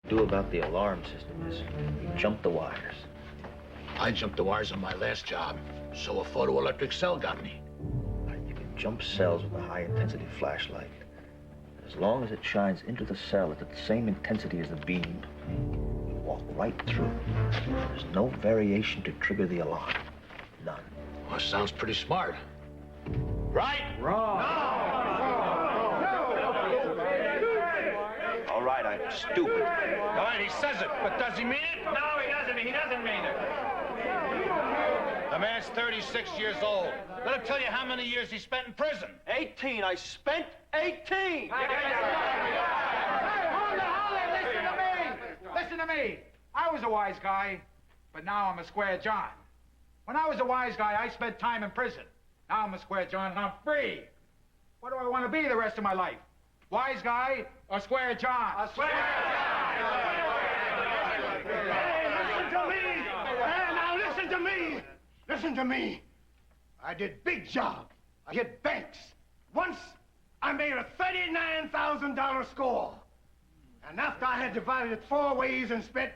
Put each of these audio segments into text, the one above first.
Do about the alarm system is you jump the wires. I jumped the wires on my last job, so a photoelectric cell got me. You can jump cells with a high-intensity flashlight. As long as it shines into the cell at the same intensity as the beam, you walk right through. There's no variation to trigger the alarm. None. Well, sounds pretty smart. Right? Wrong. All right, I'm stupid. All right, he says it, but does he mean it? No, he doesn't. He doesn't mean it. The man's 36 years old. Let him tell you how many years he spent in prison. 18. I spent 18. Hey, hold it. Listen to me. Listen to me. I was a wise guy, but now I'm a square John. When I was a wise guy, I spent time in prison. Now I'm a square John and I'm free. What do I want to be the rest of my life? Wise guy or square John? A square John! Hey, listen to me! Hey, now listen to me! Listen to me. I did big jobs. I hit banks. Once, I made a $39,000 score. And after I had divided it 4 ways and spent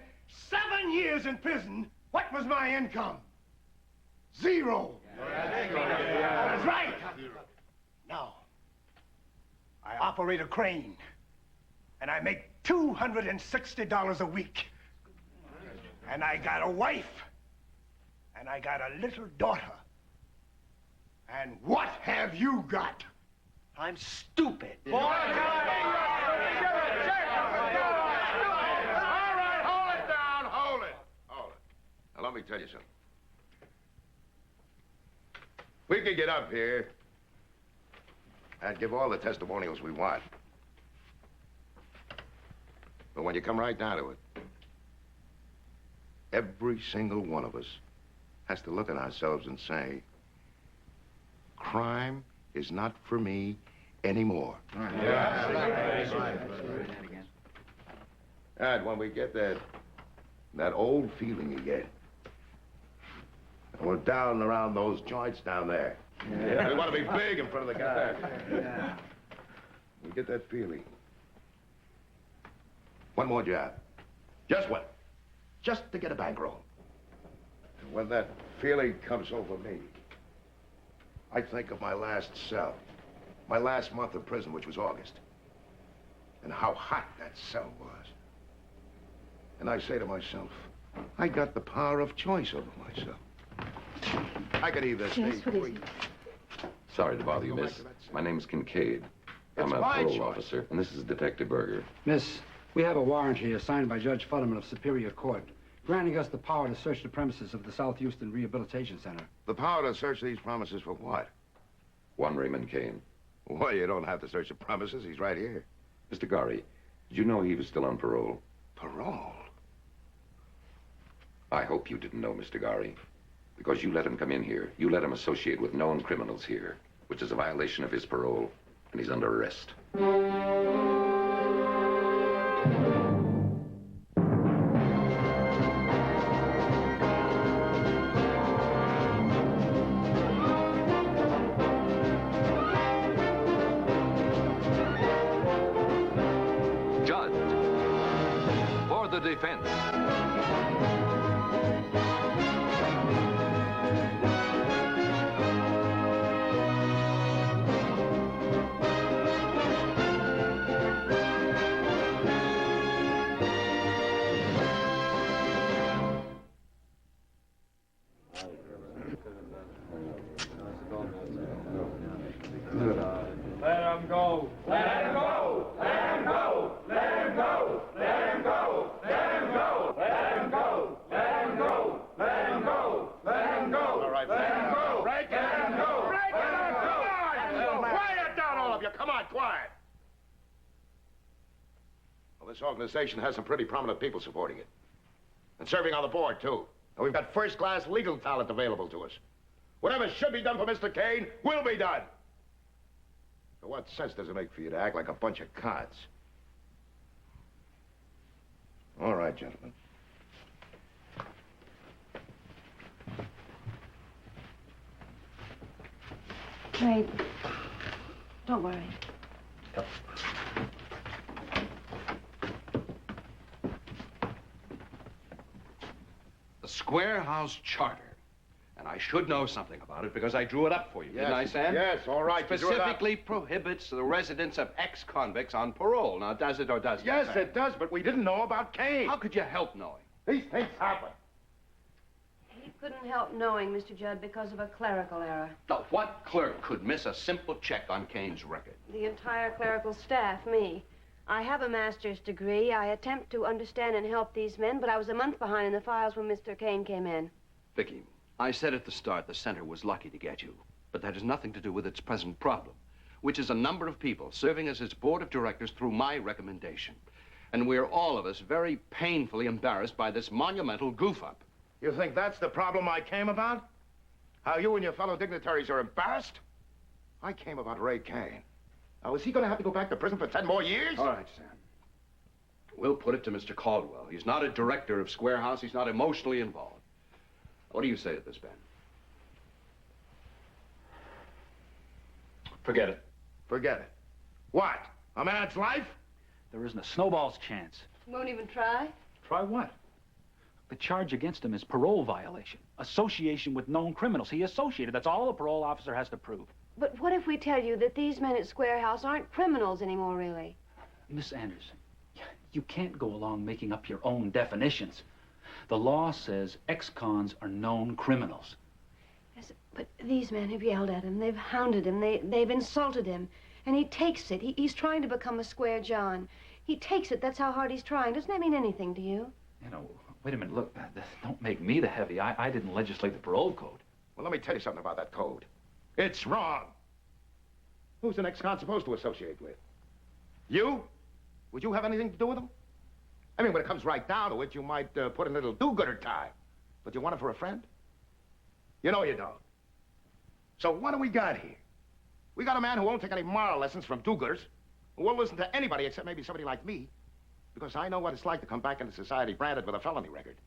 7 years in prison, what was my income? 0. That's right. Now, I operate a crane, and I make $260 a week. And I got a wife, and I got a little daughter. And what have you got? I'm stupid. All right, hold it down, hold it. Now, let me tell you something. We could get up here and give all the testimonials we want. But when you come right down to it, every single one of us has to look at ourselves and say, crime is not for me anymore. And when we get that old feeling again, and we're down around those joints down there. Yeah. We want to be big in front of the guy. Yeah. We get that feeling. One more job. Just one. Just to get a bankroll. And when that feeling comes over me, I think of my last cell. My last month of prison, which was August. And how hot that cell was. And I say to myself, I got the power of choice over myself. I could either stay free. Sorry to bother you, miss. My name's Kincaid. I'm a parole officer, and this is Detective Berger. Miss, we have a warrant here signed by Judge Futterman of Superior Court, granting us the power to search the premises of the South Houston Rehabilitation Center. The power to search these premises for what? One Raymond Kane. Well, you don't have to search the premises. He's right here. Mr. Gari, did you know he was still on parole? Parole? I hope you didn't know, Mr. Gari. Because you let him come in here. You let him associate with known criminals here, which is a violation of his parole, and he's under arrest. Judd, for the defense. Let him go. Let him go. Let him go. Let him go. Let him go. Let him go. Let him go. Let him go. Let him go. Let him go. All right, let him go. break it. Let him go. Break it. Let him go. Come on. Quiet down, all of you. Come on, quiet. Well, this organization has some pretty prominent people supporting it. And serving on the board, too. And we've got first-class legal talent available to us. Whatever should be done for Mr. Kane will be done. So what sense does it make for you to act like a bunch of cards? All right, gentlemen. Wait. Don't worry. The Square House Charter. And I should know something about it because I drew it up for you, didn't I, Sam? Yes, all right. It specifically prohibits the residence of ex-convicts on parole. Now, does it or doesn't it? Yes, Sam? it does, but we didn't know about Kane. How could you help knowing? These things happen. He couldn't help knowing, Mr. Judd, because of a clerical error. Now, what clerk could miss a simple check on Kane's record? The entire clerical staff, me. I have a master's degree. I attempt to understand and help these men, but I was a month behind in the files when Mr. Kane came in. Vicky, I said at the start the center was lucky to get you, but that has nothing to do with its present problem, which is a number of people serving as its board of directors through my recommendation. And we're all of us very painfully embarrassed by this monumental goof-up. You think that's the problem I came about? How you and your fellow dignitaries are embarrassed? I came about Ray Kane. Now, is he going to have to go back to prison for 10 more years? All right, Sam. We'll put it to Mr. Caldwell. He's not a director of Square House. He's not emotionally involved. What do you say to this, Ben? Forget it. Forget it. What? A man's life? There isn't a snowball's chance. Won't even try? Try what? The charge against him is parole violation. Association with known criminals. He associated. That's all a parole officer has to prove. But what if we tell you that these men at Square House aren't criminals anymore, really? Miss Anderson, you can't go along making up your own definitions. The law says ex-cons are known criminals. Yes, but these men have yelled at him. They've hounded him. They've insulted him. And he takes it. He's trying to become a Square John. He takes it. That's how hard he's trying. Doesn't that mean anything to you? You know, wait a minute. Look, don't make me the heavy. I didn't legislate the parole code. Well, let me tell you something about that code. It's wrong. Who's an ex-con supposed to associate with? You? Would you have anything to do with them? I mean, when it comes right down to it, you might put in a little do-gooder time. But you want him for a friend? You know you don't. So what do we got here? We got a man who won't take any moral lessons from do-gooders, who won't listen to anybody except maybe somebody like me, because I know what it's like to come back into society branded with a felony record.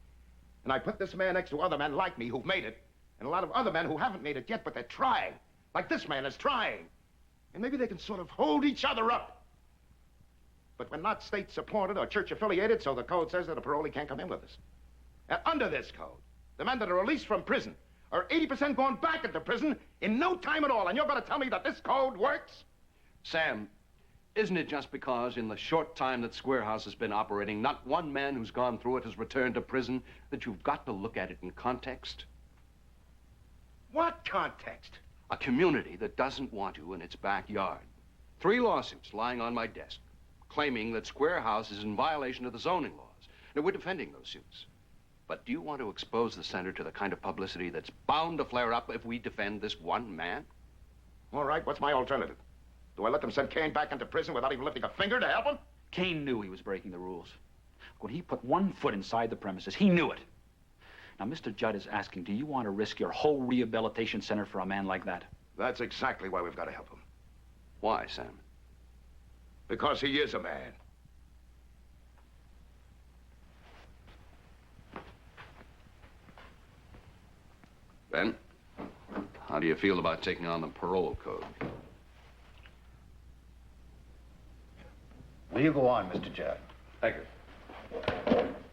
And I put this man next to other men like me who've made it, and a lot of other men who haven't made it yet, but they're trying. Like this man is trying. And maybe they can sort of hold each other up. But we're not state-supported or church-affiliated, so the code says that a parolee can't come in with us. And under this code, the men that are released from prison are 80% going back into prison in no time at all. And you're going to tell me that this code works? Sam, isn't it just because in the short time that Square House has been operating, not one man who's gone through it has returned to prison, that you've got to look at it in context? What context? A community that doesn't want you in its backyard. 3 lawsuits lying on my desk, claiming that Square House is in violation of the zoning laws. Now, we're defending those suits. But do you want to expose the center to the kind of publicity that's bound to flare up if we defend this one man? All right, what's my alternative? Do I let them send Kane back into prison without even lifting a finger to help him? Kane knew he was breaking the rules. When he put one foot inside the premises, he knew it. Now, Mr. Judd is asking, do you want to risk your whole rehabilitation center for a man like that? That's exactly why we've got to help him. Why, Sam? Because he is a man. Ben, how do you feel about taking on the parole code? Will you go on, Mr. Judd? Thank you.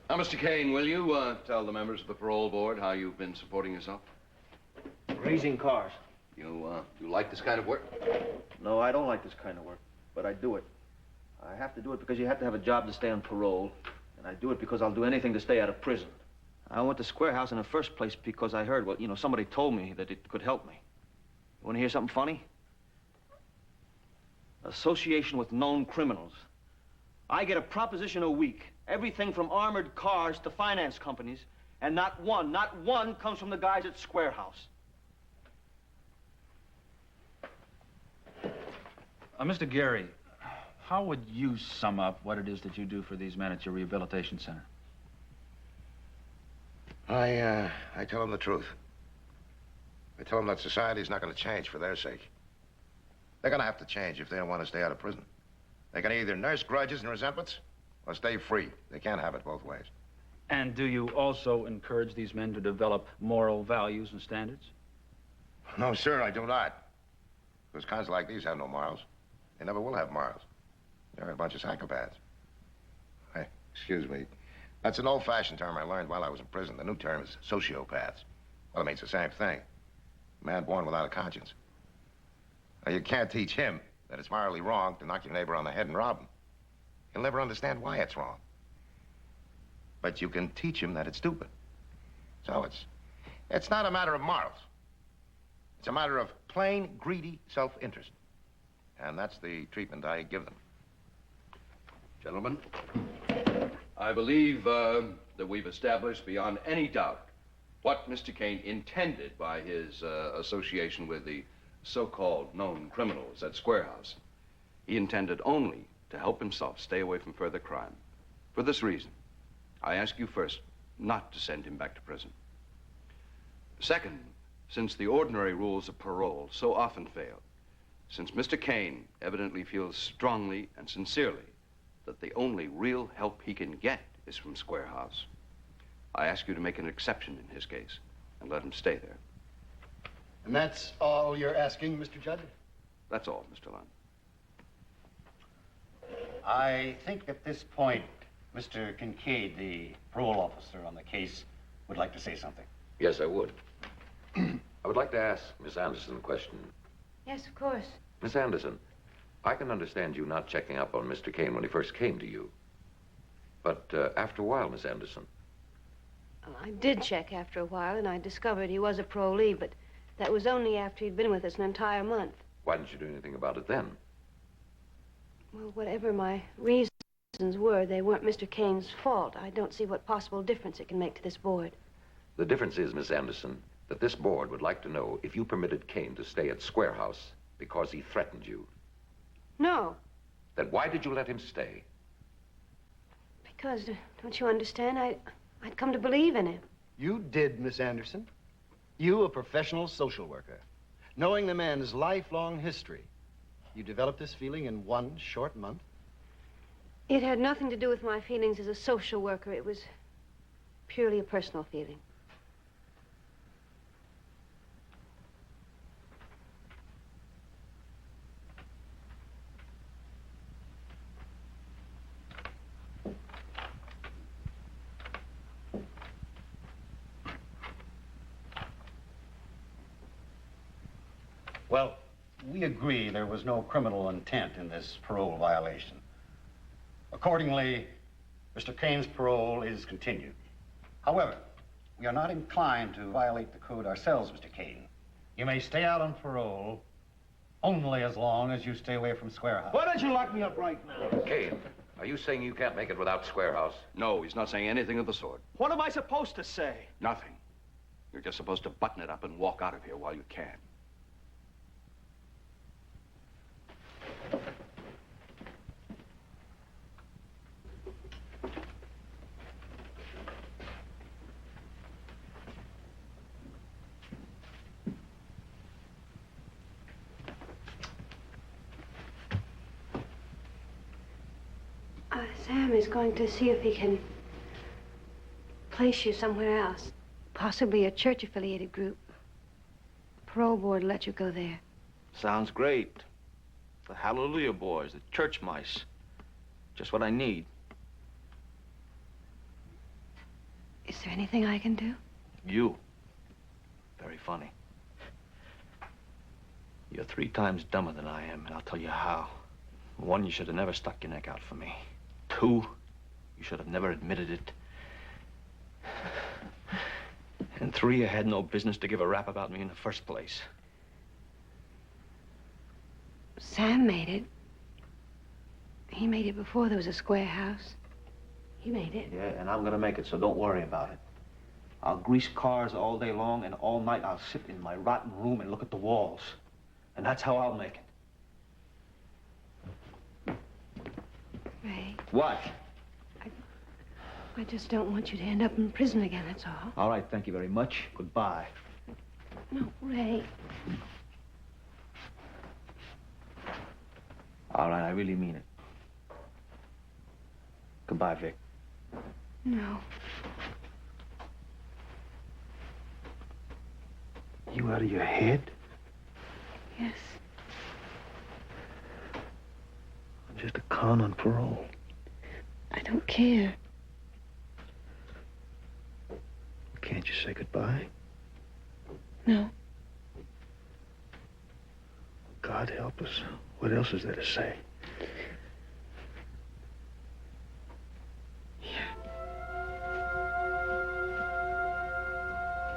Now, Mr. Kane, will you tell the members of the parole board how you've been supporting yourself? Raising cars. You like this kind of work? No, I don't like this kind of work, but I do it. I have to do it because you have to have a job to stay on parole, and I do it because I'll do anything to stay out of prison. I went to Square House in the first place because I heard, well, you know, somebody told me that it could help me. You want to hear something funny? Association with known criminals. I get a proposition a week, everything from armored cars to finance companies, and not one comes from the guys at Square House. Mr. Gary, how would you sum up what it is that you do for these men at your rehabilitation center? I tell them the truth. I tell them that society's not going to change for their sake. They're going to have to change if they don't want to stay out of prison. They can either nurse grudges and resentments or stay free. They can't have it both ways. And do you also encourage these men to develop moral values and standards? No, sir, I do not. Because cons like these have no morals. They never will have morals. They're a bunch of psychopaths. Hey, excuse me. That's an old-fashioned term I learned while I was in prison. The new term is sociopaths. Well, it means the same thing. A man born without a conscience. Now, you can't teach him that it's morally wrong to knock your neighbor on the head and rob him. He'll never understand why it's wrong. But you can teach him that it's stupid. So it's not a matter of morals. It's a matter of plain, greedy self-interest. And that's the treatment I give them. Gentlemen, I believe that we've established beyond any doubt what Mr. Kane intended by his association with the so-called known criminals at Square House. He intended only to help himself stay away from further crime. For this reason, I ask you first not to send him back to prison. Second, since the ordinary rules of parole so often fail, since Mr. Kane evidently feels strongly and sincerely that the only real help he can get is from Square House, I ask you to make an exception in his case and let him stay there. And that's all you're asking, Mr. Judd? That's all, Mr. Lund. I think at this point, Mr. Kincaid, the parole officer on the case, would like to say something. Yes, I would. I would like to ask Miss Anderson a question. Yes, of course. Miss Anderson, I can understand you not checking up on Mr. Kane when he first came to you. But after a while, Miss Anderson. I did check after a while, and I discovered he was a parolee, but that was only after he'd been with us an entire month. Why didn't you do anything about it then? Well, whatever my reasons were, they weren't Mr. Kane's fault. I don't see what possible difference it can make to this board. The difference is, Miss Anderson, that this board would like to know if you permitted Kane to stay at Square House because he threatened you. No. Then why did you let him stay? Because, don't you understand, I'd come to believe in him. You did, Miss Anderson. You, a professional social worker. Knowing the man's lifelong history, you developed this feeling in one short month? It had nothing to do with my feelings as a social worker. It was purely a personal feeling. Well, we agree there was no criminal intent in this parole violation. Accordingly, Mr. Kane's parole is continued. However, we are not inclined to violate the code ourselves, Mr. Kane. You may stay out on parole only as long as you stay away from Square House. Why don't you lock me up right now? Kane, are you saying you can't make it without Square House? No, he's not saying anything of the sort. What am I supposed to say? Nothing. You're just supposed to button it up and walk out of here while you can. Sam is going to see if he can place you somewhere else. Possibly a church-affiliated group. The parole board will let you go there. Sounds great. The Hallelujah Boys, the church mice. Just what I need. Is there anything I can do? You. Very funny. You're 3 times dumber than I am, and I'll tell you how. 1, you should have never stuck your neck out for me. 2, you should have never admitted it. And 3, you had no business to give a rap about me in the first place. Sam made it. He made it before there was a Square House. He made it. Yeah, and I'm gonna make it, so don't worry about it. I'll grease cars all day long, and all night I'll sit in my rotten room and look at the walls. And that's how I'll make it. Ray. What? I just don't want you to end up in prison again, that's all. All right, thank you very much. Goodbye. No, Ray. All right, I really mean it. Goodbye, Vic. No. You out of your head? Yes. I'm just a con on parole. I don't care. Did you say goodbye? No. God help us. What else is there to say?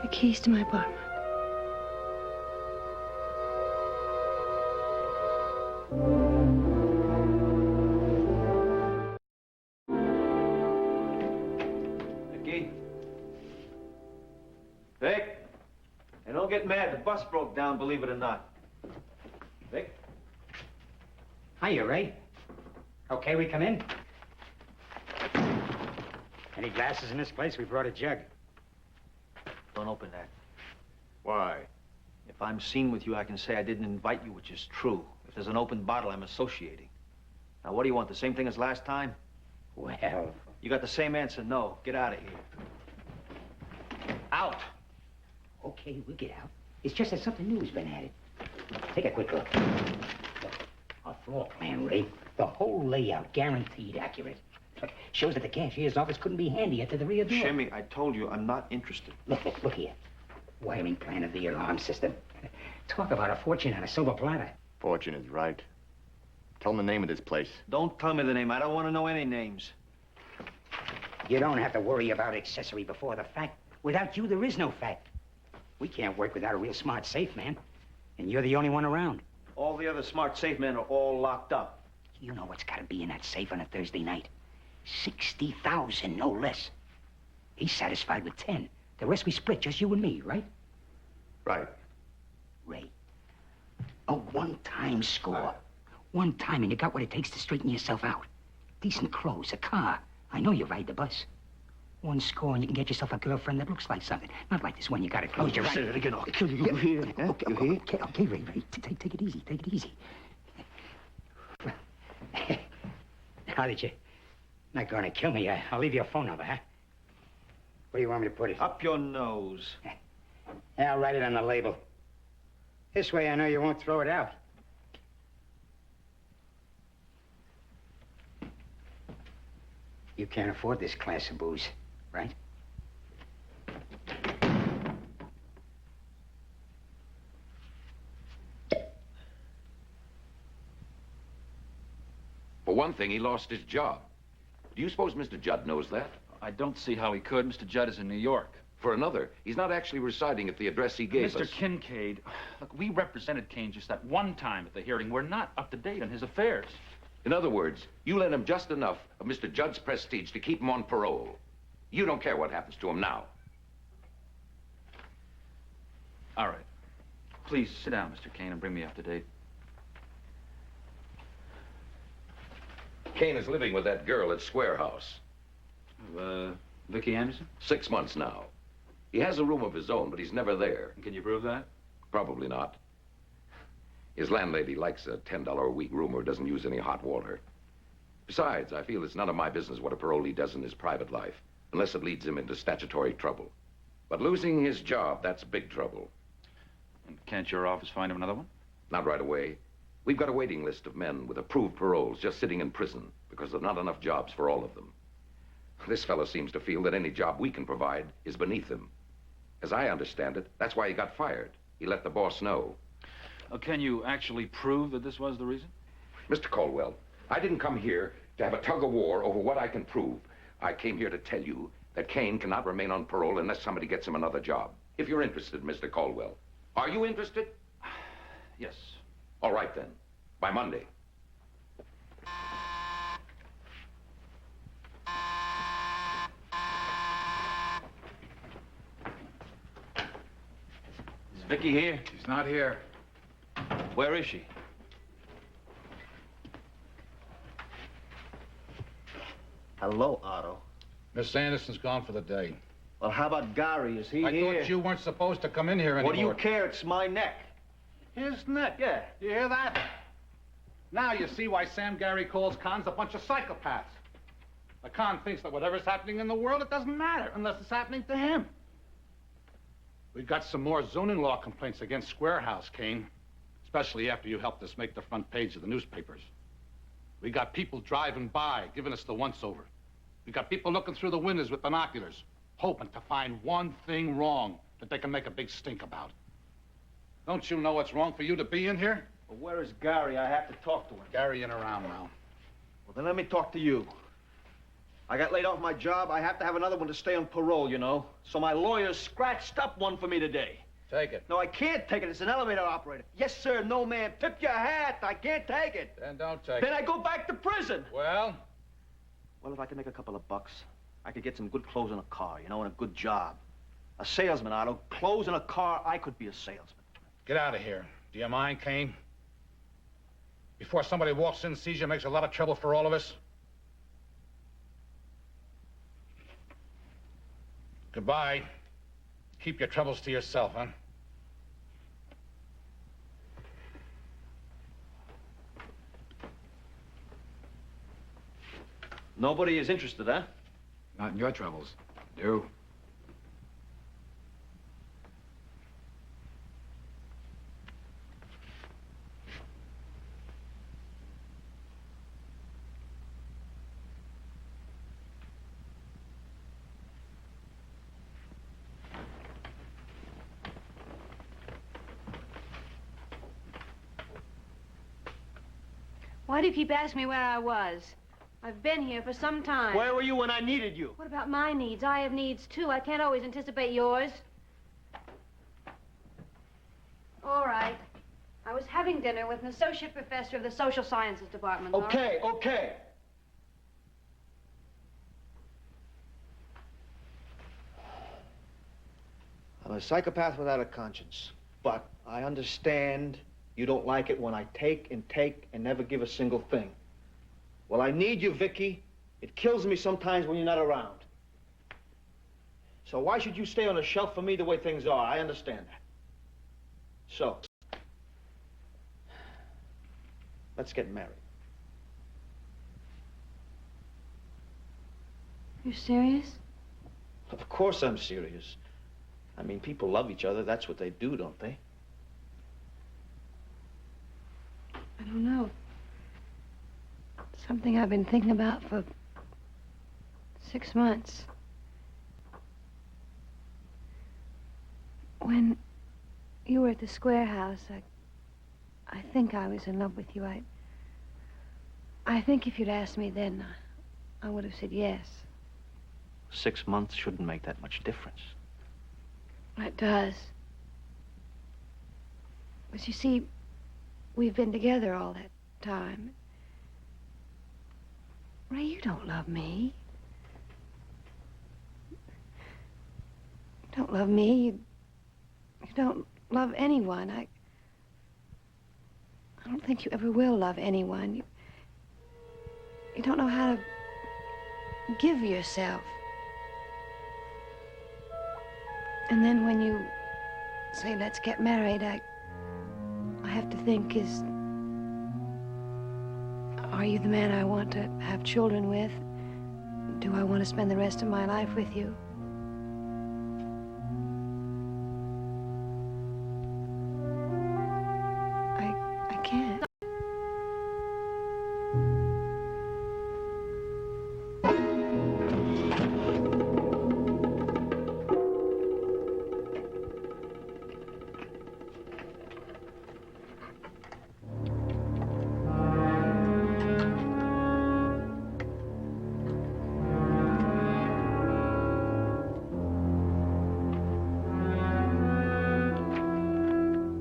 The keys to my apartment. Vicky? Vic? Hey, don't get mad. The bus broke down, believe it or not. Vic? Hiya, Ray. Okay, we come in? Any glasses in this place? We brought a jug. Don't open that. Why? If I'm seen with you, I can say I didn't invite you, which is true. If there's an open bottle, I'm associating. Now, what do you want? The same thing as last time? Well... You got the same answer. No. Get out of here. Out. Okay, we'll get out. It's just that something new has been added. Take a quick look. Look, our floor plan, Ray. The whole layout, guaranteed accurate. Look, shows that the cashier's office couldn't be handier to the rear door. Shimmy, I told you I'm not interested. Look here. Wiring plan of the alarm system. Talk about a fortune on a silver platter. Fortune is right. Tell him the name of this place. Don't tell me the name. I don't want to know any names. You don't have to worry about accessory before the fact. Without you, there is no fact. We can't work without a real smart safe man. And you're the only one around. All the other smart safe men are all locked up. You know what's got to be in that safe on a Thursday night? 60,000, no less. He's satisfied with 10. The rest we split, just you and me, right? Right. Ray, a one-time score. One time and you got what it takes to straighten yourself out. Decent clothes, a car. I know you ride the bus. One score and you can get yourself a girlfriend that looks like something. Not like this one you got to close your eyes. Say it again. I'll kill you. You hear? Huh? Okay, You hear? okay, Ray. Take it easy. Take it easy. Now that you're not going to kill me, I'll leave you a phone number, huh? Where do you want me to put it? Up your nose. Yeah, I'll write it on the label. This way I know you won't throw it out. You can't afford this class of booze, right? For one thing, he lost his job. Do you suppose Mr. Judd knows that? I don't see how he could. Mr. Judd is in New York. For another, he's not actually residing at the address he gave us. Mr. Kincaid, look, we represented Kane just that one time at the hearing. We're not up to date on his affairs. In other words, you lent him just enough of Mr. Judd's prestige to keep him on parole. You don't care what happens to him now. All right. Please sit down, Mr. Kane, and bring me up to date. Kane is living with that girl at Square House. Vicky Anderson? 6 months now. He has a room of his own, but he's never there. Can you prove that? Probably not. His landlady likes a $10 a week room or doesn't use any hot water. Besides, I feel it's none of my business what a parolee does in his private life, unless it leads him into statutory trouble. But losing his job, that's big trouble. And can't your office find him another one? Not right away. We've got a waiting list of men with approved paroles just sitting in prison because there's not enough jobs for all of them. This fellow seems to feel that any job we can provide is beneath him. As I understand it, that's why he got fired. He let the boss know. Can you actually prove that this was the reason? Mr. Caldwell, I didn't come here to have a tug-of-war over what I can prove. I came here to tell you that Kane cannot remain on parole unless somebody gets him another job. If you're interested, Mr. Caldwell. Are you interested? Yes. All right, then. By Monday. Is Vicky here? She's not here. Where is she? Hello, Otto. Miss Anderson's gone for the day. Well, how about Gary? Is he I here? thought you weren't supposed to come in here anymore. What do you care? It's my neck. His neck? Yeah. You hear that? Now you see why Sam Gary calls cons a bunch of psychopaths. The con thinks that whatever's happening in the world, it doesn't matter unless it's happening to him. We've got some more zoning law complaints against Square House, Kane. Especially after you helped us make the front page of the newspapers. We got people driving by, giving us the once-over. We got people looking through the windows with binoculars, hoping to find one thing wrong that they can make a big stink about. Don't you know what's wrong for you to be in here? Well, where is Gary? I have to talk to him. Gary in around now. Well, then let me talk to you. I got laid off my job. I have to have another one to stay on parole, you know. So my lawyer scratched up one for me today. Take it. No, I can't take it. It's an elevator operator. Yes, sir. No, ma'am. Tip your hat. I can't take it. Then don't take Then it. I go back to prison. Well? Well, if I can make a couple of bucks, I could get some good clothes and a car, you know, and a good job. A salesman, Otto. Clothes and a car, I could be a salesman. Get out of here. Do you mind, Kane? Before somebody walks in and sees you, makes a lot of trouble for all of us. Goodbye. Keep your troubles to yourself, huh? Nobody is interested, huh? Not in your troubles. Do. Why do you keep asking me where I was? I've been here for some time. Where were you when I needed you? What about my needs? I have needs, too. I can't always anticipate yours. All right. I was having dinner with an associate professor of the social sciences department. Okay, okay. I'm a psychopath without a conscience, but I understand you don't like it when I take and never give a single thing. Well, I need you, Vicky. It kills me sometimes when you're not around. So why should you stay on a shelf for me the way things are? I understand that. So, let's get married. You serious? Of course I'm serious. I mean, people love each other. That's what they do, don't they? I don't know. Something I've been thinking about for 6 months. When you were at the Square House, I think I was in love with you. I think if you'd asked me then, I would have said yes. 6 months shouldn't make that much difference. It does. But you see, we've been together all that time. Ray, you don't love me. You don't love me. You don't love anyone. I don't think you ever will love anyone. You don't know how to give yourself. And then when you say, let's get married, I have to think, are you the man I want to have children with? Do I want to spend the rest of my life with you? I can't.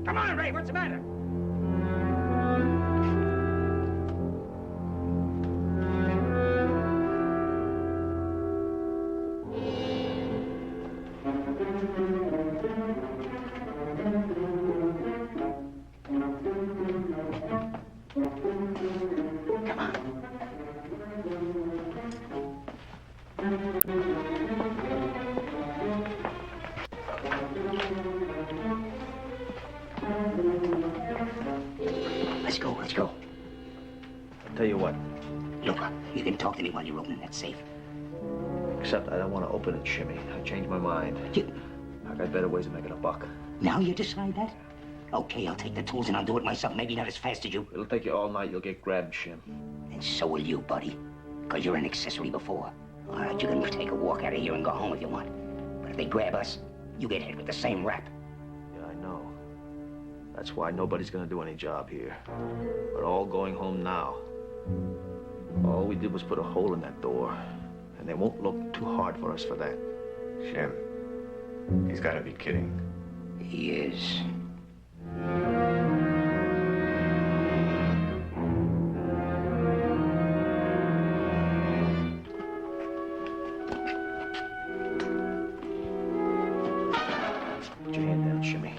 Come on, Ray, what's the matter? Let's go. I'll tell you what. Look, you can talk to me while you're opening that safe. Except I don't want to open it, Shimmy. I changed my mind. I got better ways of making a buck. Now you decide that? Okay, I'll take the tools and I'll do it myself. Maybe not as fast as you. It'll take you all night. You'll get grabbed, Shim. And so will you, buddy. Because you're an accessory before. All right, you can take a walk out of here and go home if you want. If they grab us, you get hit with the same rap. Yeah, I know. That's why nobody's gonna do any job here. We're all going home now. All we did was put a hole in that door, and they won't look too hard for us for that. Shim, he's got to be kidding. He is. Put your hand down, Shimmy.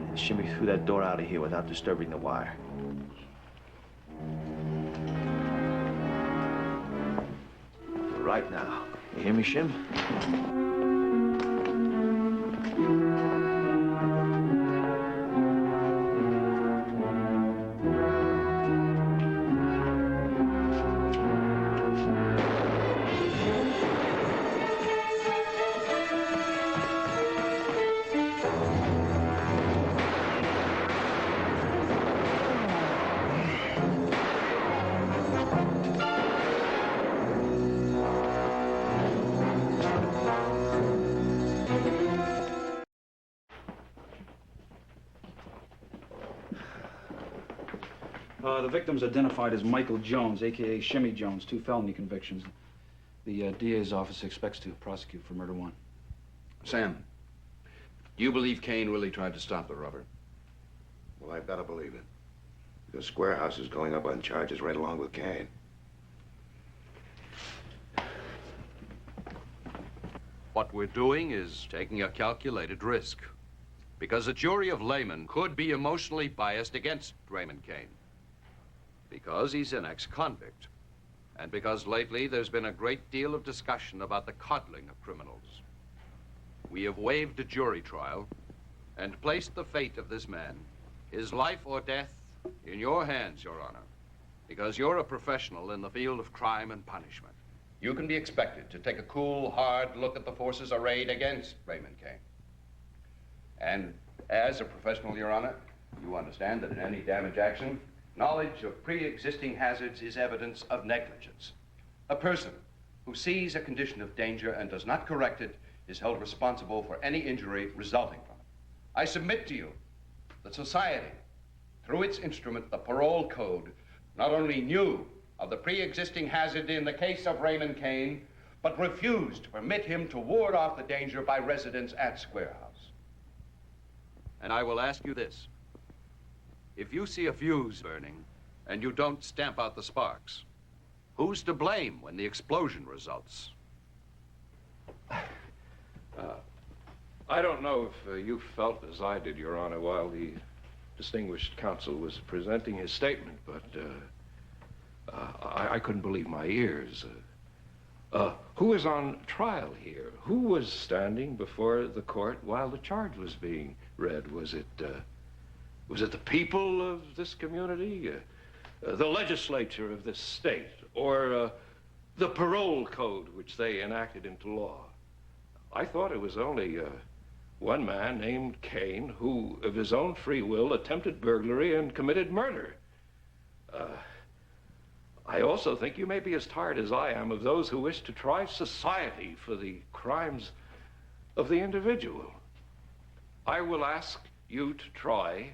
And shimmy through that door out of here without disturbing the wire. Right now. You hear me, Shim? The victim's identified as Michael Jones, a.k.a. Shimmy Jones, 2 felony convictions. The DA's office expects to prosecute for murder 1. Sam, do you believe Kane really tried to stop the robber? Well, I've got to believe it. Because Square House is going up on charges right along with Kane. What we're doing is taking a calculated risk. Because a jury of laymen could be emotionally biased against Raymond Kane. Because he's an ex-convict. And because lately there's been a great deal of discussion about the coddling of criminals. We have waived a jury trial and placed the fate of this man, his life or death, in your hands, Your Honor. Because you're a professional in the field of crime and punishment. You can be expected to take a cool, hard look at the forces arrayed against Raymond Kane. And as a professional, Your Honor, you understand that in any damage action, knowledge of pre-existing hazards is evidence of negligence. A person who sees a condition of danger and does not correct it is held responsible for any injury resulting from it. I submit to you that society, through its instrument, the parole code, not only knew of the pre-existing hazard in the case of Raymond Kane, but refused to permit him to ward off the danger by residents at Square House. And I will ask you this. If you see a fuse burning and you don't stamp out the sparks, who's to blame when the explosion results? I don't know if you felt as I did, Your Honor, while the distinguished counsel was presenting his statement, but I couldn't believe my ears. Who is on trial here? Who was standing before the court while the charge was being read? Was it the people of this community, the legislature of this state, or the parole code which they enacted into law? I thought it was only one man named Kane who, of his own free will, attempted burglary and committed murder. I also think you may be as tired as I am of those who wish to try society for the crimes of the individual. I will ask you to try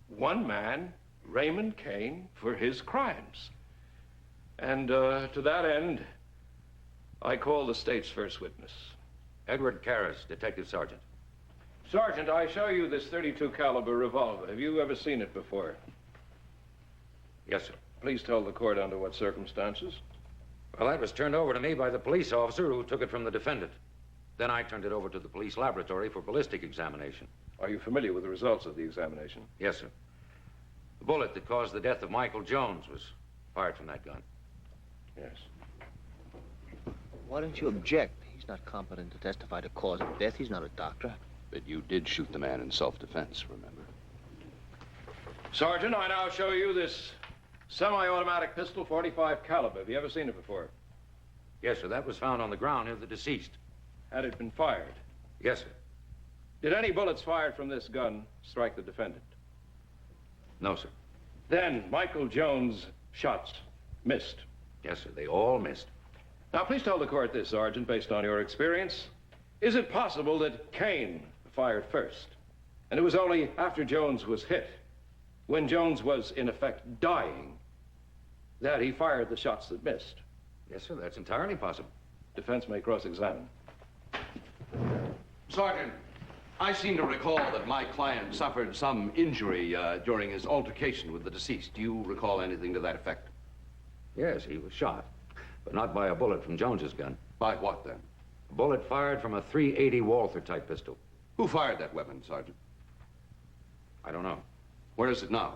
one man, Raymond Kane, for his crimes. And to that end, I call the state's first witness. Edward Karras, Detective Sergeant. Sergeant, I show you this .32 caliber revolver. Have you ever seen it before? Yes, sir. Please tell the court under what circumstances. Well, that was turned over to me by the police officer who took it from the defendant. Then I turned it over to the police laboratory for ballistic examination. Are you familiar with the results of the examination? Yes, sir. The bullet that caused the death of Michael Jones was fired from that gun. Yes. Why don't you object? He's not competent to testify to cause of death. He's not a doctor. But you did shoot the man in self-defense, remember? Sergeant, I now show you this semi-automatic pistol, .45 caliber. Have you ever seen it before? Yes, sir. That was found on the ground near the deceased. Had it been fired? Yes, sir. Did any bullets fired from this gun strike the defendant? No, sir. Then Michael Jones' shots missed? Yes, sir. They all missed. Now, please tell the court this, Sergeant, based on your experience. Is it possible that Kane fired first? And it was only after Jones was hit, when Jones was, in effect, dying, that he fired the shots that missed? Yes, sir, that's entirely possible. Defense may cross-examine. Sergeant, I seem to recall that my client suffered some injury during his altercation with the deceased. Do you recall anything to that effect? Yes, he was shot, but not by a bullet from Jones's gun. By what, then? A bullet fired from a .380 Walther-type pistol. Who fired that weapon, Sergeant? I don't know. Where is it now?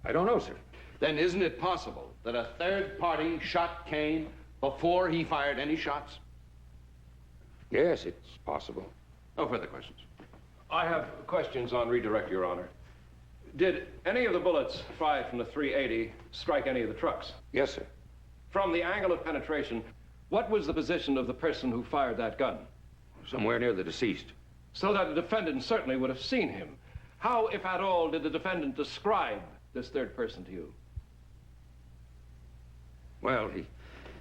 I don't know, sir. Then isn't it possible that a third party shot Kane before he fired any shots? Yes, it's possible. No further questions. I have questions on redirect, Your Honor. Did any of the bullets fired from the .380 strike any of the trucks? Yes, sir. From the angle of penetration, what was the position of the person who fired that gun? Somewhere near the deceased. So that the defendant certainly would have seen him. How, if at all, did the defendant describe this third person to you? Well,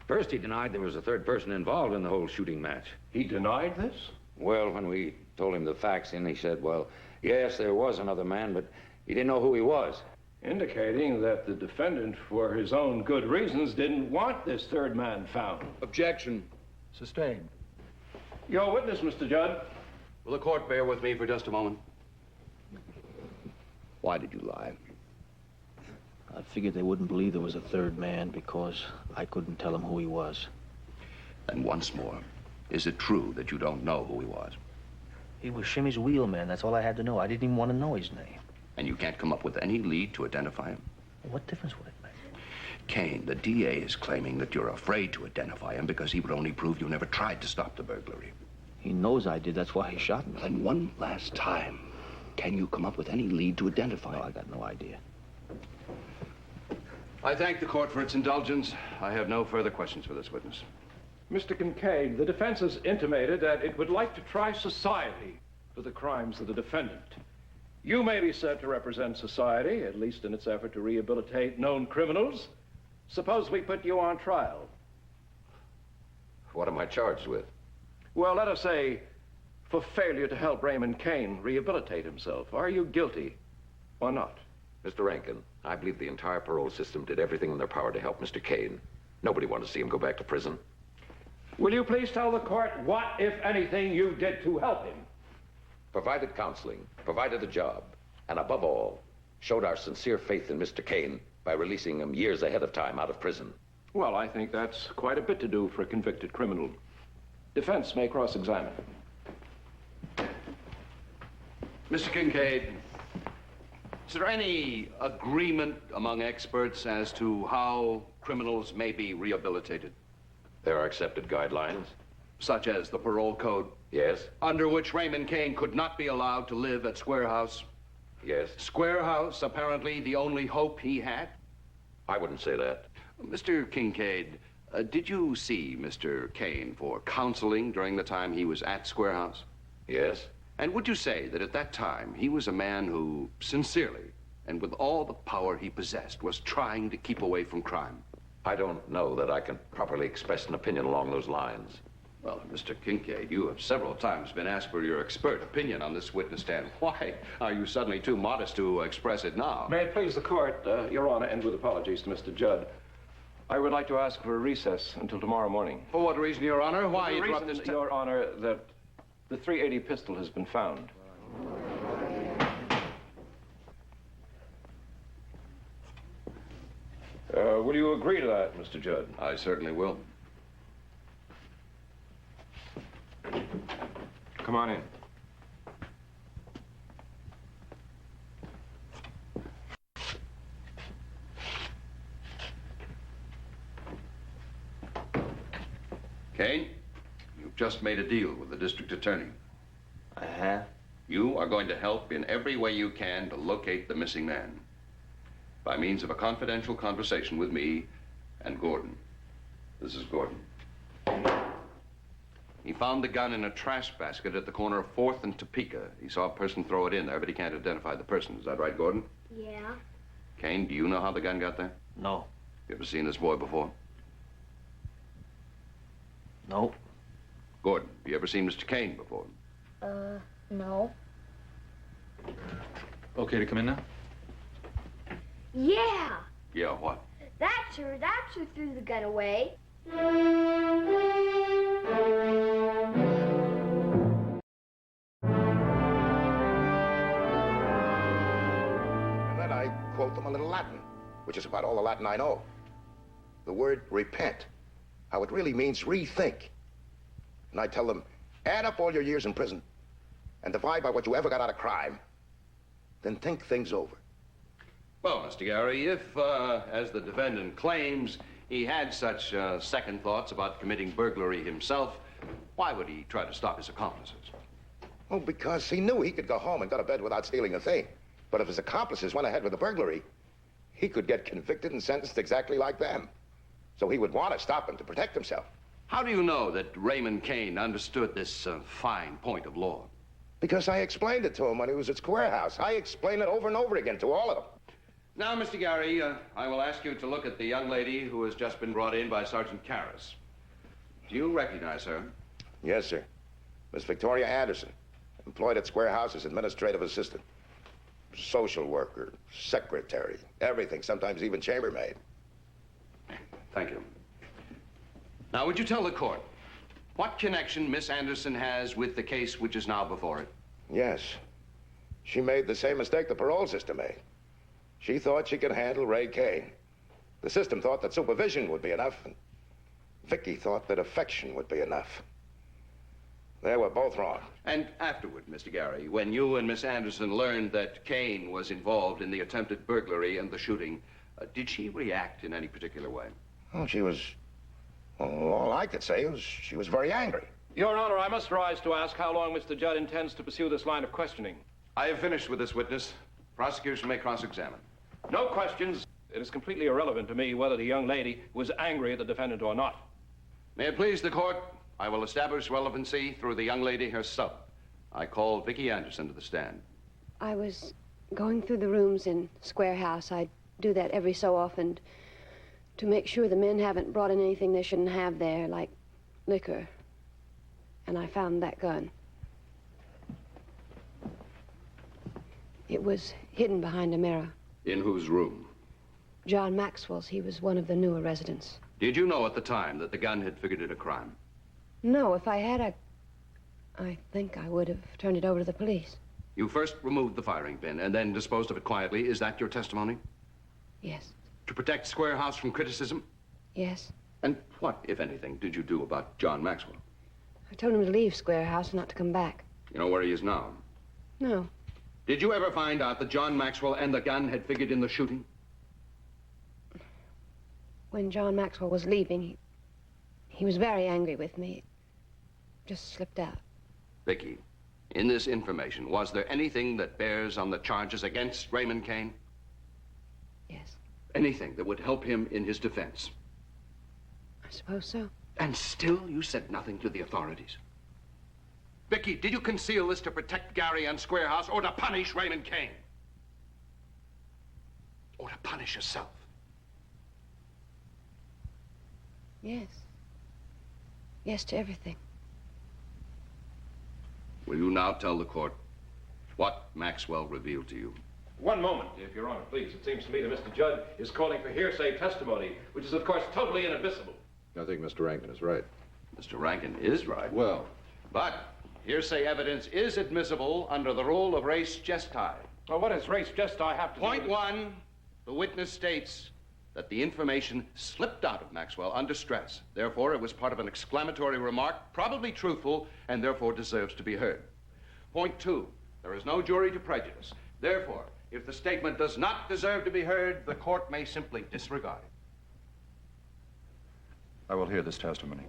first he denied there was a third person involved in the whole shooting match. He denied this? Well, when we told him the facts, and he said, well, yes, there was another man, but he didn't know who he was. Indicating that the defendant, for his own good reasons, didn't want this third man found. Objection. Sustained. Your witness, Mr. Judd. Will the court bear with me for just a moment? Why did you lie? I figured they wouldn't believe there was a third man because I couldn't tell them who he was. And once more, is it true that you don't know who he was? He was Shimmy's wheelman. That's all I had to know. I didn't even want to know his name. And you can't come up with any lead to identify him? What difference would it make? Kane, the DA is claiming that you're afraid to identify him because he would only prove you never tried to stop the burglary. He knows I did. That's why he shot me. And one last time, can you come up with any lead to identify him? No, I got no idea. I thank the court for its indulgence. I have no further questions for this witness. Mr. Kincaid, the defense has intimated that it would like to try society for the crimes of the defendant. You may be said to represent society, at least in its effort to rehabilitate known criminals. Suppose we put you on trial. What am I charged with? Well, let us say for failure to help Raymond Kane rehabilitate himself. Are you guilty or not? Mr. Rankin, I believe the entire parole system did everything in their power to help Mr. Kane. Nobody wanted to see him go back to prison. Will you please tell the court what, if anything, you did to help him? Provided counseling, provided a job, and above all, showed our sincere faith in Mr. Kane by releasing him years ahead of time out of prison. Well, I think that's quite a bit to do for a convicted criminal. Defense may cross-examine. Mr. Kincaid, is there any agreement among experts as to how criminals may be rehabilitated? There are accepted guidelines. Such as the parole code? Yes. Under which Raymond Kane could not be allowed to live at Square House? Yes. Square House, apparently the only hope he had? I wouldn't say that. Mr. Kincaid, did you see Mr. Kane for counseling during the time he was at Square House? Yes. And would you say that at that time he was a man who sincerely and with all the power he possessed was trying to keep away from crime? I don't know that I can properly express an opinion along those lines. Well, Mr. Kincaid, you have several times been asked for your expert opinion on this witness stand. Why are you suddenly too modest to express it now? May it please the court, Your Honor, and with apologies to Mr. Judd, I would like to ask for a recess until tomorrow morning. For what reason, Your Honor? Why For the interrupt reason, this? Your Honor, that the .380 pistol has been found. Will you agree to that, Mr. Judd? I certainly will. Come on in. Kane, you've just made a deal with the district attorney. I have? You are going to help in every way you can to locate the missing man by means of a confidential conversation with me and Gordon. This is Gordon. He found the gun in a trash basket at the corner of 4th and Topeka. He saw a person throw it in there, but he can't identify the person. Is that right, Gordon? Yeah. Kane, do you know how the gun got there? No. You ever seen this boy before? No. Gordon, you ever seen Mr. Kane before? No. Okay to come in now? Yeah! Yeah, what? That's who threw the gun away. And then I quote them a little Latin, which is about all the Latin I know. The word repent, how it really means rethink. And I tell them, add up all your years in prison and divide by what you ever got out of crime. Then think things over. Well, Mr. Gary, if, as the defendant claims, he had such second thoughts about committing burglary himself, why would he try to stop his accomplices? Oh, because he knew he could go home and go to bed without stealing a thing. But if his accomplices went ahead with the burglary, he could get convicted and sentenced exactly like them. So he would want to stop him to protect himself. How do you know that Raymond Kane understood this fine point of law? Because I explained it to him when he was at Square House. I explained it over and over again to all of them. Now, Mr. Gary, I will ask you to look at the young lady who has just been brought in by Sergeant Karras. Do you recognize her? Yes, sir. Miss Victoria Anderson, employed at Square House as administrative assistant. Social worker, secretary, everything, sometimes even chambermaid. Thank you. Now, would you tell the court what connection Miss Anderson has with the case which is now before it? Yes. She made the same mistake the parole system made. She thought she could handle Ray Kane. The system thought that supervision would be enough, and Vicky thought that affection would be enough. They were both wrong. And afterward, Mr. Gary, when you and Miss Anderson learned that Kane was involved in the attempted burglary and the shooting, did she react in any particular way? Oh, she was... Well, all I could say was she was very angry. Your Honor, I must rise to ask how long Mr. Judd intends to pursue this line of questioning. I have finished with this witness. Prosecution may cross-examine. No questions. It is completely irrelevant to me whether the young lady was angry at the defendant or not. May it please the court, I will establish relevancy through the young lady herself. I call Vicki Anderson to the stand. I was going through the rooms in Square House. I do that every so often to make sure the men haven't brought in anything they shouldn't have there, like liquor. And I found that gun. It was hidden behind a mirror. In whose room? John Maxwell's. He was one of the newer residents. Did you know at the time that the gun had figured it a crime? No, if I had, I think I would have turned it over to the police. You first removed the firing pin and then disposed of it quietly. Is that your testimony? Yes. To protect Square House from criticism? Yes. And what, if anything, did you do about John Maxwell? I told him to leave Square House and not to come back. You know where he is now? No. Did you ever find out that John Maxwell and the gun had figured in the shooting? When John Maxwell was leaving, he was very angry with me. It just slipped out. Vicki, in this information, was there anything that bears on the charges against Raymond Kane? Yes. Anything that would help him in his defense? I suppose so. And still you said nothing to the authorities? Vicki, did you conceal this to protect Gary and Square House or to punish Raymond Kane? Or to punish yourself? Yes. Yes to everything. Will you now tell the court what Maxwell revealed to you? One moment, if Your Honor, please. It seems to me that Mr. Judd is calling for hearsay testimony, which is, of course, totally inadmissible. I think Mr. Rankin is right. Mr. Rankin is right. Well... But hearsay evidence is admissible under the rule of res gestae. Well, what does res gestae have to do with it? Point one, the witness states that the information slipped out of Maxwell under stress. Therefore, it was part of an exclamatory remark, probably truthful, and therefore deserves to be heard. Point two, there is no jury to prejudice. Therefore, if the statement does not deserve to be heard, the court may simply disregard it. I will hear this testimony.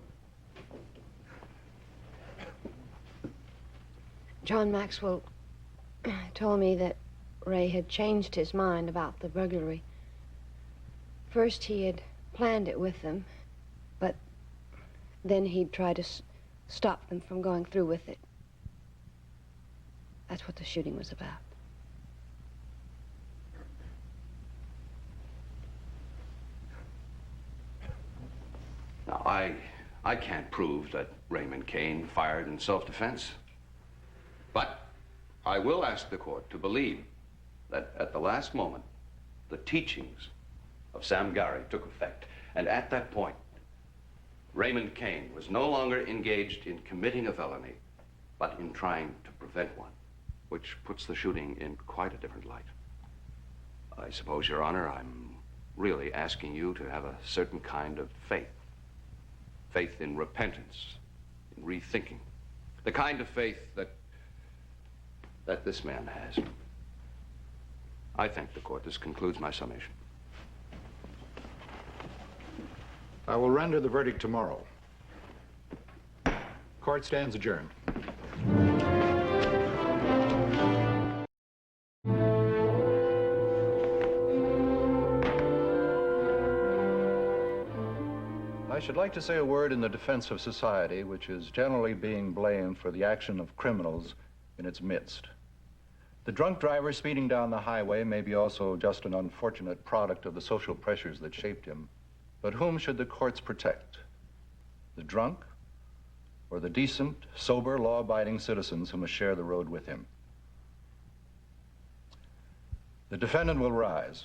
John Maxwell told me that Ray had changed his mind about the burglary. First, he had planned it with them, but then he'd try to stop them from going through with it. That's what the shooting was about. Now, I can't prove that Raymond Kane fired in self-defense. But I will ask the court to believe that at the last moment, the teachings of Sam Gary took effect. And at that point, Raymond Kane was no longer engaged in committing a felony, but in trying to prevent one, which puts the shooting in quite a different light. I suppose, Your Honor, I'm really asking you to have a certain kind of faith. Faith in repentance, in rethinking. The kind of faith that this man has. I thank the court. This concludes my summation. I will render the verdict tomorrow. Court stands adjourned. I should like to say a word in the defense of society, which is generally being blamed for the action of criminals in its midst. The drunk driver speeding down the highway may be also just an unfortunate product of the social pressures that shaped him. But whom should the courts protect? The drunk or the decent, sober, law-abiding citizens who must share the road with him? The defendant will rise.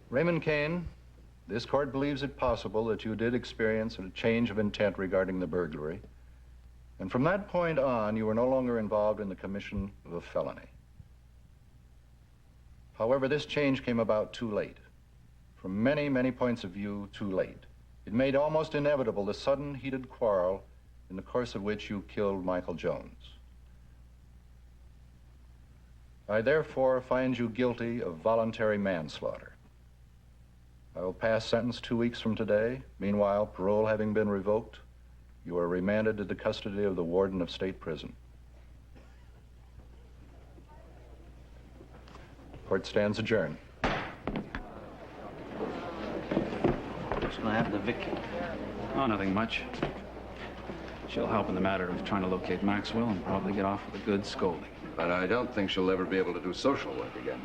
Raymond Kane, this court believes it possible that you did experience a change of intent regarding the burglary, and from that point on, you were no longer involved in the commission of a felony. However, this change came about too late. From many, many points of view, too late. It made almost inevitable the sudden, heated quarrel in the course of which you killed Michael Jones. I therefore find you guilty of voluntary manslaughter. I will pass sentence 2 weeks from today. Meanwhile, parole having been revoked, you are remanded to the custody of the warden of state prison. Court stands adjourned. What's going to happen to Vicky? Oh, nothing much. She'll help in the matter of trying to locate Maxwell and probably get off with a good scolding. But I don't think she'll ever be able to do social work again.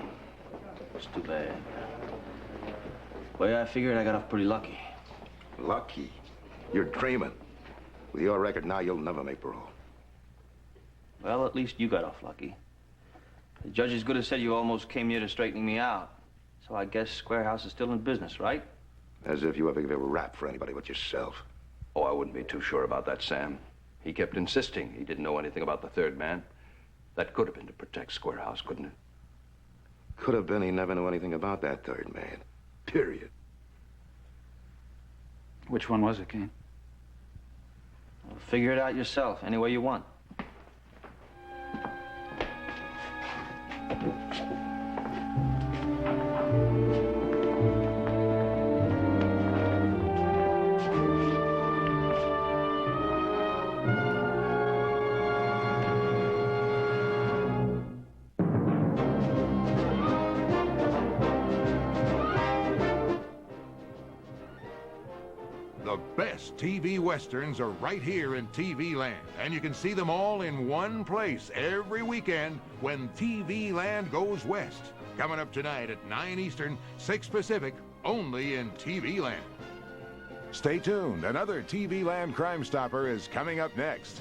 It's too bad. Well, I figured I got off pretty lucky. Lucky? You're dreaming. With your record now, you'll never make parole. Well, at least you got off lucky. The judges could have said you almost came near to straightening me out. So I guess Square House is still in business, right? As if you ever give a rap for anybody but yourself. Oh, I wouldn't be too sure about that, Sam. He kept insisting he didn't know anything about the third man. That could have been to protect Square House, couldn't it? Could have been he never knew anything about that third man. Period. Which one was it, Kane? Well, figure it out yourself, any way you want. The best TV westerns are right here in TV Land, and you can see them all in one place every weekend when TV Land goes west. Coming up tonight at 9 Eastern, 6 Pacific, only in TV Land. Stay tuned. Another TV Land Crime Stopper is coming up next.